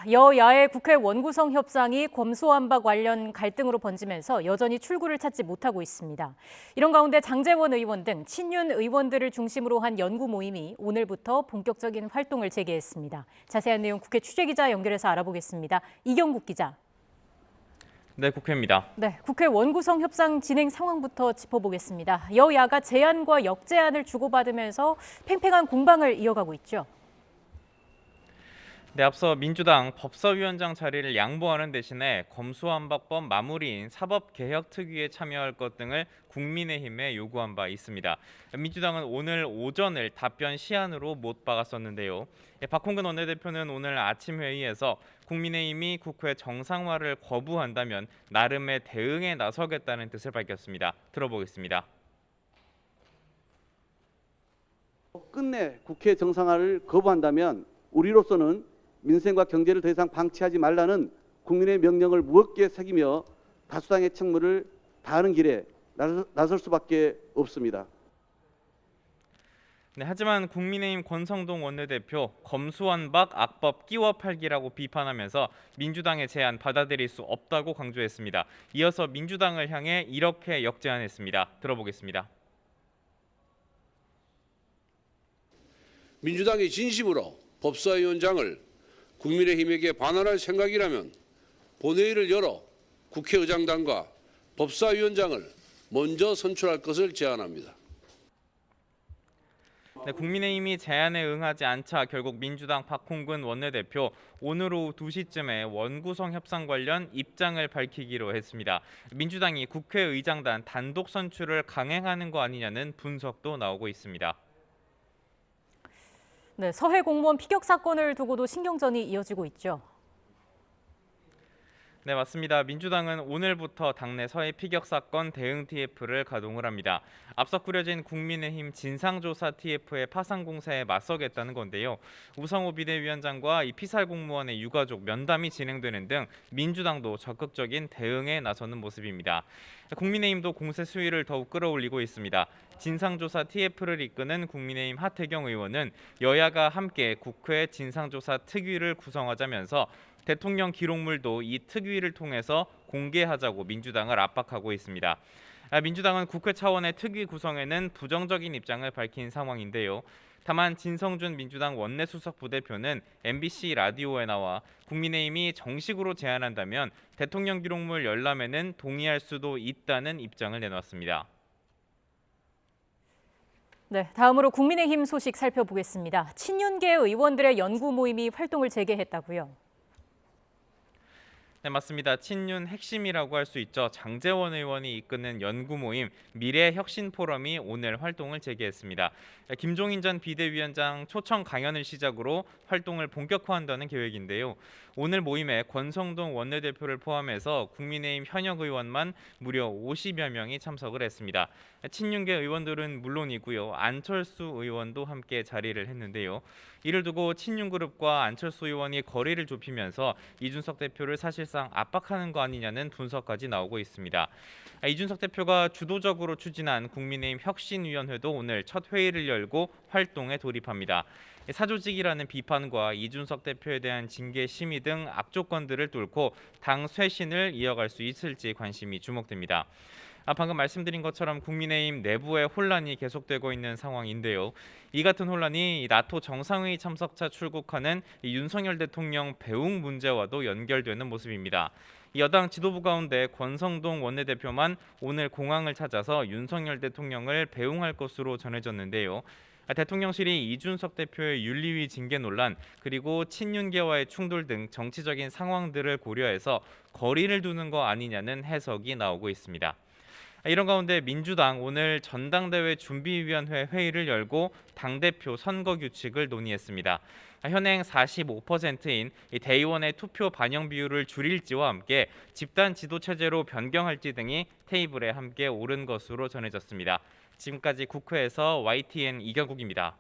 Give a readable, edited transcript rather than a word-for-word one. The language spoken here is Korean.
여야의 국회 원구성 협상이 검수완박 관련 갈등으로 번지면서 여전히 출구를 찾지 못하고 있습니다. 이런 가운데 장제원 의원 등 친윤 의원들을 중심으로 한 연구 모임이 오늘부터 본격적인 활동을 재개했습니다. 자세한 내용 국회 취재기자 연결해서 알아보겠습니다. 이경국 기자. 네, 국회입니다. 네, 국회 원구성 협상 진행 상황부터 짚어보겠습니다. 여야가 제안과 역제안을 주고받으면서 팽팽한 공방을 이어가고 있죠. 네, 앞서 민주당 법사위원장 자리를 양보하는 대신에 검수완박법 마무리인 사법개혁특위에 참여할 것 등을 국민의힘에 요구한 바 있습니다. 민주당은 오늘 오전을 답변 시한으로 못 박았었는데요. 박홍근 원내대표는 오늘 아침 회의에서 국민의힘이 국회 정상화를 거부한다면 나름의 대응에 나서겠다는 뜻을 밝혔습니다. 들어보겠습니다. 끝내 국회 정상화를 거부한다면 우리로서는 민생과 경제를 더 이상 방치하지 말라는 국민의 명령을 무겁게 새기며 다수당의 책무를 다하는 길에 나설 수밖에 없습니다. 네, 하지만 국민의힘 권성동 원내대표 검수완박 악법 끼워 팔기라고 비판하면서 민주당의 제안 받아들일 수 없다고 강조했습니다. 이어서 민주당을 향해 이렇게 역제안했습니다. 들어보겠습니다. 민주당이 진심으로 법사위원장을 국민의힘에게 반환할 생각이라면 본회의를 열어 국회의장단과 법사위원장을 먼저 선출할 것을 제안합니다. 네, 국민의힘이 제안에 응하지 않자 결국 민주당 박홍근 원내대표 오늘 오후 2시쯤에 원구성 협상 관련 입장을 밝히기로 했습니다. 민주당이 국회의장단 단독 선출을 강행하는 거 아니냐는 분석도 나오고 있습니다. 네, 서해 공무원 피격 사건을 두고도 신경전이 이어지고 있죠. 네, 맞습니다. 민주당은 오늘부터 당내 서해 피격 사건 대응 TF를 가동을 합니다. 앞서 꾸려진 국민의힘 진상조사 TF의 파상 공세에 맞서겠다는 건데요. 우상호 비대위원장과 이 피살 공무원의 유가족 면담이 진행되는 등 민주당도 적극적인 대응에 나서는 모습입니다. 국민의힘도 공세 수위를 더욱 끌어올리고 있습니다. 진상조사 TF를 이끄는 국민의힘 하태경 의원은 여야가 함께 국회 진상조사 특위를 구성하자면서 대통령 기록물도 이 특위를 통해서 공개하자고 민주당을 압박하고 있습니다. 민주당은 국회 차원의 특위 구성에는 부정적인 입장을 밝힌 상황인데요. 다만 진성준 민주당 원내수석 부대표는 MBC 라디오에 나와 국민의힘이 정식으로 제안한다면 대통령 기록물 열람에는 동의할 수도 있다는 입장을 내놨습니다. 네, 다음으로 국민의힘 소식 살펴보겠습니다. 친윤계 의원들의 연구 모임이 활동을 재개했다고요. 네, 맞습니다. 친윤 핵심이라고 할 수 있죠. 장제원 의원이 이끄는 연구 모임 미래혁신 포럼이 오늘 활동을 재개했습니다. 김종인 전 비대위원장 초청 강연을 시작으로 활동을 본격화한다는 계획인데요. 오늘 모임에 권성동 원내대표를 포함해서 국민의힘 현역 의원만 무려 50여 명이 참석을 했습니다. 친윤계 의원들은 물론이고요. 안철수 의원도 함께 자리를 했는데요. 이를 두고 친윤그룹과 안철수 의원이 거리를 좁히면서 이준석 대표를 사실상 압박하는 거 아니냐는 분석까지 나오고 있습니다. 이준석 대표가 주도적으로 추진한 국민의힘 혁신위원회도 오늘 첫 회의를 열고 활동에 돌입합니다. 사조직이라는 비판과 이준석 대표에 대한 징계 심의 등 악조건들을 뚫고 당 쇄신을 이어갈 수 있을지 관심이 주목됩니다. 방금 말씀드린 것처럼 국민의힘 내부의 혼란이 계속되고 있는 상황인데요. 이 같은 혼란이 나토 정상회의 참석차 출국하는 윤석열 대통령 배웅 문제와도 연결되는 모습입니다. 여당 지도부 가운데 권성동 원내대표만 오늘 공항을 찾아서 윤석열 대통령을 배웅할 것으로 전해졌는데요. 대통령실이 이준석 대표의 윤리위 징계 논란 그리고 친윤계와의 충돌 등 정치적인 상황들을 고려해서 거리를 두는 거 아니냐는 해석이 나오고 있습니다. 이런 가운데 민주당 오늘 전당대회 준비위원회 회의를 열고 당대표 선거 규칙을 논의했습니다. 현행 45%인 대의원의 투표 반영 비율을 줄일지와 함께 집단 지도 체제로 변경할지 등이 테이블에 함께 오른 것으로 전해졌습니다. 지금까지 국회에서 YTN 이경국입니다.